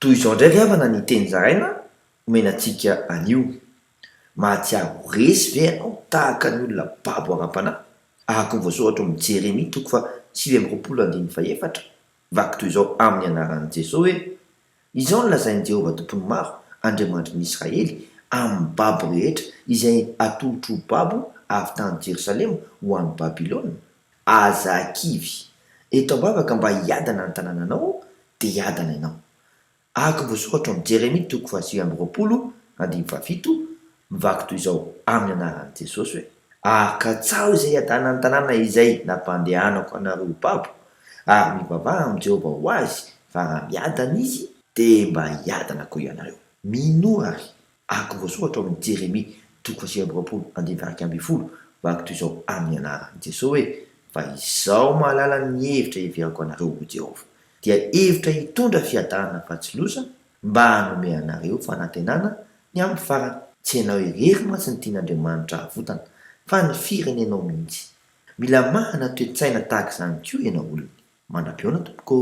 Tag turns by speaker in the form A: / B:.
A: toy izao ndraiky avana ny teny zaraina omenantsika anio. Mahatsiaro resy ve anao tahaka ny olona babo ara-panahy ahako ny voasoratra amin'ny Jeremia toko fa 7:24 vaky toy izao amin'ny anaran'i Jesosy hoe izao no lazain'i Jehovah tompony maro andriamanitry Israely amin'ny babo rehetra izay atolotro ho babo avy tany Jerosalema ho an'ny Babilôna. Aza kivy eto ambavaka mba hiadana ny tanànanao dia hiadana ianao. Ahako voasoratra amin'ny Jeremia toko fa 7:17 mivaky toy izao amin'ny anaran'i Jesosy hoe akatsao izay hiadana ny tanàna izay nampandehanako anareo babo ary mivavaha amin'ny Jehovah ho azy fa raha miadana izy dia mba hiadana koa ianareo. Mino ary ahako voasoratra amin'ny Jeremia toko fa 7:20 vaky toy izao amin'ny anaran'i Jesosy hoe fa izao mahalala ny hevitra heverako anareo ho Jehovah dia hevitra hitondra fiadanana fatsilosa mba hanome anareo fanantenana ny amin'ny farany. Tsy ianao irery mantsy ny tian'Andriamanitra havotana fa ny firenenao mihitsy. Mila mahana toe-tsaina tahaka izany koa ianao olona. Manam-peona tompoko.